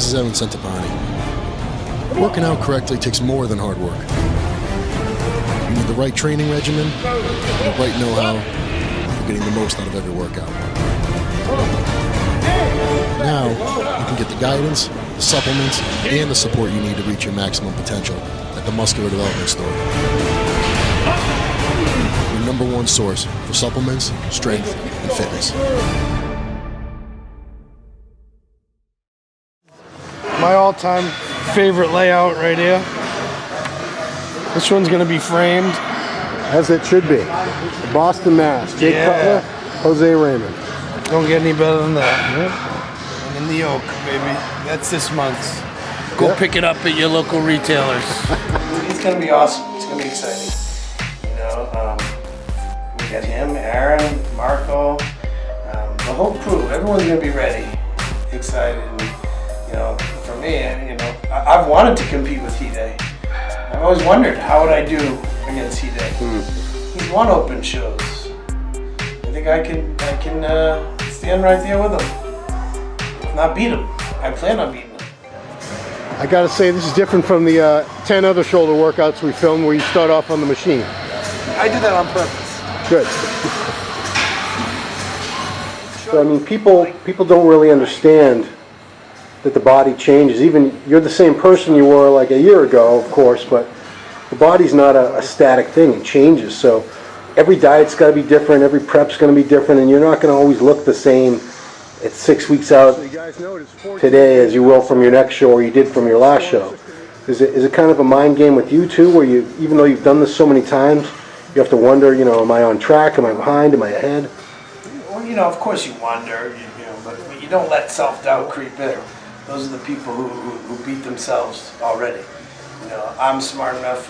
this is Evan Centopani. Working out correctly takes more than hard work. You need the right training regimen and the right know-how for getting the most out of every workout. Now, you can get the guidance, the supplements, and the support you need to reach your maximum potential at the Muscular Development Store. Your #1 source for supplements, strength, and fitness. My all-time favorite layout right here. This one's gonna be framed. As it should be. The Boston Mass. Jake Cutler, Jose Raymond. Don't get any better than that. And in the oak, baby. That's this month's. Go pick it up at your local retailers. It's gonna be awesome. It's gonna be exciting. You know, we got him, Aaron, Marco, the whole crew. Everyone's gonna be ready, excited. And, you know, for me, you know, I've wanted to compete with Hide. I've always wondered how would I do against Hide. He's won open shows. I think I can stand right there with him. If not beat him. I plan on beating him. I gotta say, this is different from the 10 other shoulder workouts we filmed where you start off on the machine. I did that on purpose. Good. So I mean, people don't really understand that the body changes. Even you're the same person you were like a year ago, of course, but the body's not a static thing. It changes. So every diet's got to be different. Every prep's going to be different, and you're not going to always look the same at 6 weeks out today as you will from your next show or you did from your last show. Is it kind of a mind game with you too, where you, even though you've done this so many times, you have to wonder, you know, am I on track? Am I behind? Am I ahead? Well, you know, of course you wonder, you know, but you don't let self-doubt creep in. Those are the people who beat themselves already. You know, I'm smart enough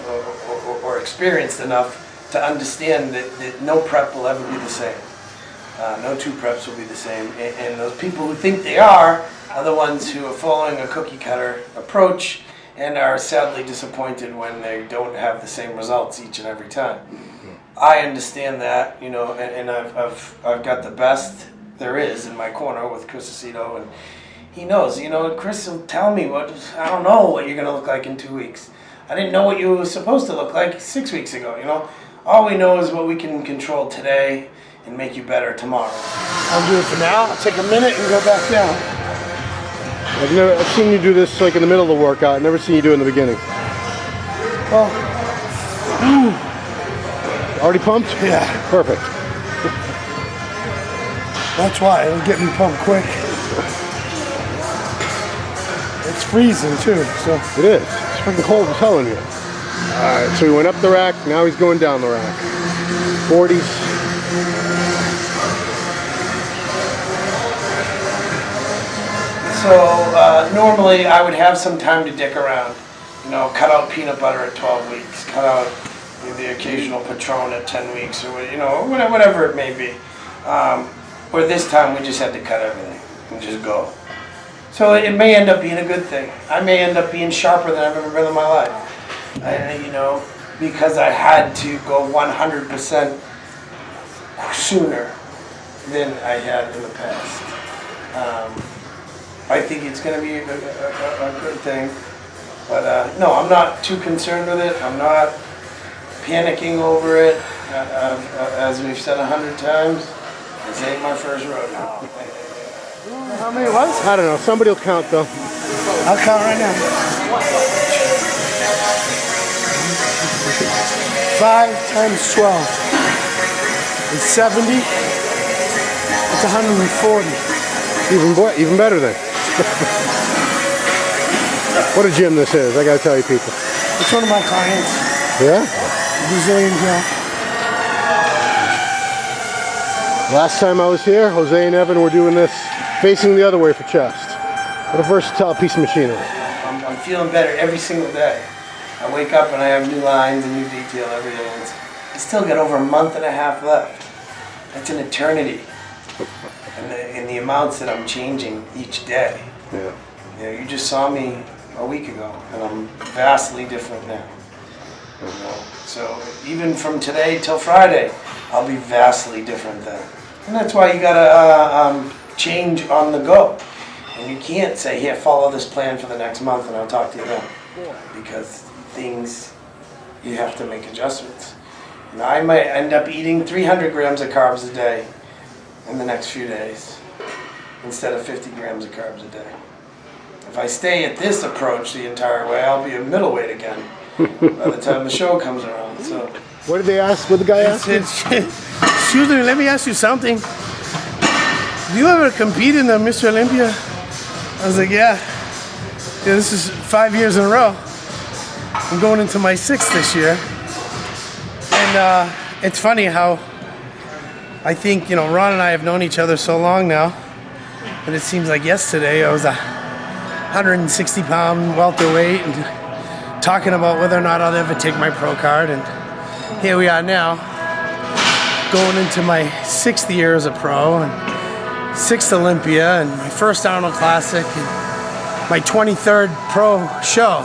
or experienced enough to understand that no prep will ever be the same. No two preps will be the same. And those people who think they are the ones who are following a cookie cutter approach and are sadly disappointed when they don't have the same results each and every time. I understand that, you know, and I've got the best there is in my corner with Chris Aceto, and he knows, you know, Chris will tell me I don't know what you're going to look like in 2 weeks. I didn't know what you were supposed to look like 6 weeks ago, you know. All we know is what we can control today and make you better tomorrow. I'll do it for now. I'll take a minute and go back down. I've seen you do this like in the middle of the workout. I've never seen you do it in the beginning. Well, already pumped? Yeah. Perfect. That's why it'll get me pumped quick. It's freezing too, so. It is. It's freaking cold as hell in here. Alright, so he went up the rack, now he's going down the rack. 40s. So normally I would have some time to dick around. You know, cut out peanut butter at 12 weeks, cut out the occasional Patron at 10 weeks, or you know, whatever it may be. Where this time we just had to cut everything and just go. So it may end up being a good thing. I may end up being sharper than I've ever been in my life. You know, because I had to go 100% sooner than I had in the past. I think it's going to be a good thing. But no, I'm not too concerned with it. I'm not panicking over it. As we've said 100 times, this ain't my first rodeo. How many it was? I don't know. Somebody will count though. I'll count right now. 5 times 12 is 70. That's 140. Even better then. What a gym this is, I gotta tell you people. It's one of my clients. Yeah? Brazilian gym. Last time I was here, Jose and Evan were doing this facing the other way for chest. What a versatile piece of machinery. I'm feeling better every single day. I wake up and I have new lines and new detail every day. I still got over a month and a half left. That's an eternity. And the amounts that I'm changing each day. Yeah. You know, you just saw me a week ago, and I'm vastly different now. You know? So even from today till Friday, I'll be vastly different then. And that's why you gotta change on the go. And you can't say, here, follow this plan for the next month and I'll talk to you then. Because things, you have to make adjustments. You know, I might end up eating 300 grams of carbs a day in the next few days instead of 50 grams of carbs a day. If I stay at this approach the entire way, I'll be a middleweight again by the time the show comes around. So, What did they ask? What did the guy ask? Excuse me, let me ask you something. Have you ever competed in the Mr. Olympia? I was like, yeah. This is 5 years in a row. I'm going into my 6th this year. And it's funny how I think, you know, Ron and I have known each other so long now, and it seems like yesterday I was a 160-pound welterweight and talking about whether or not I'll ever take my pro card, and here we are now, going into my 6th year as a pro, and 6th Olympia, and my first Arnold Classic, and my 23rd pro show.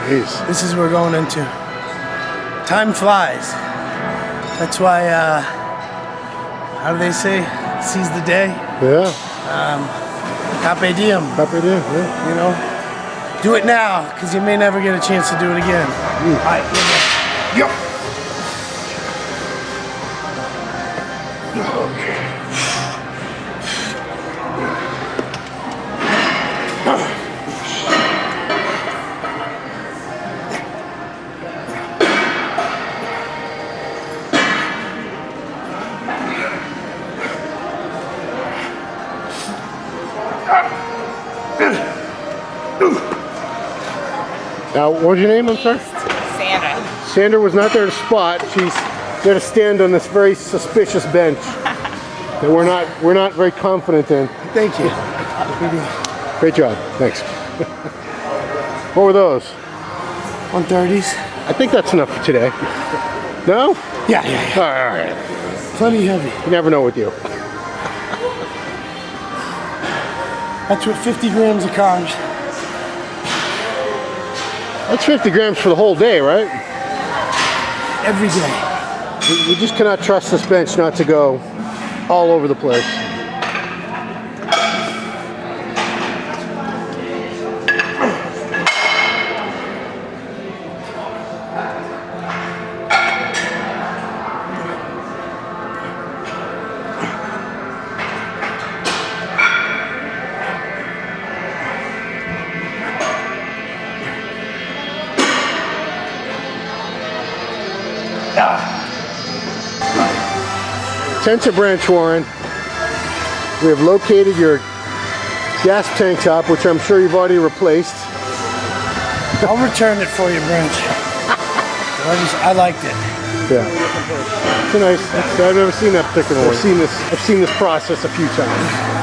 Jeez. This is what we're going into. Time flies. That's why, how do they say? Seize the day. Yeah. Carpe diem. Carpe diem, yeah. You know? Do it now, because you may never get a chance to do it again. All right, yep. Now, what was your name, I'm sorry? Sandra. Sandra was not there to spot. She's there to stand on this very suspicious bench that we're not very confident in. Thank you. Great job. Thanks. What were those? 130s. I think that's enough for today. No? Yeah. All right. Plenty heavy. You never know with you. That's with 50 grams of carbs. That's 50 grams for the whole day, right? Every day. We just cannot trust this bench not to go all over the place. Attention, Branch Warren. We have located your gas tank top, which I'm sure you've already replaced. I'll return it for you, Branch. I liked it. Yeah. It's a nice. I've never seen that particular one. I've seen this process a few times.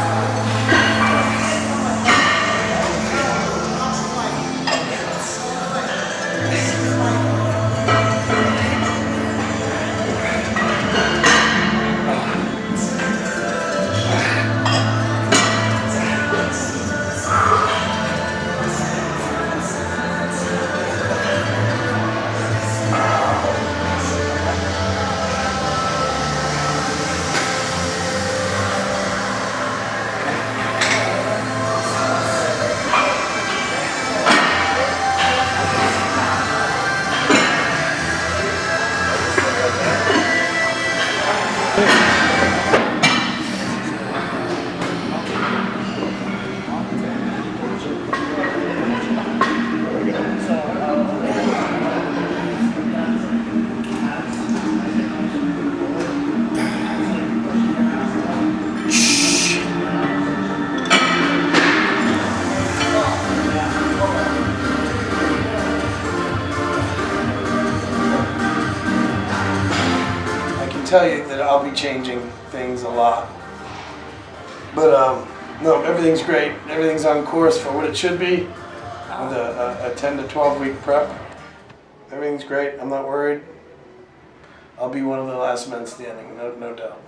Tell you that I'll be changing things a lot, but no, everything's great. Everything's on course for what it should be with a 10 to 12 week prep. Everything's great. I'm not worried. I'll be one of the last men standing, no doubt.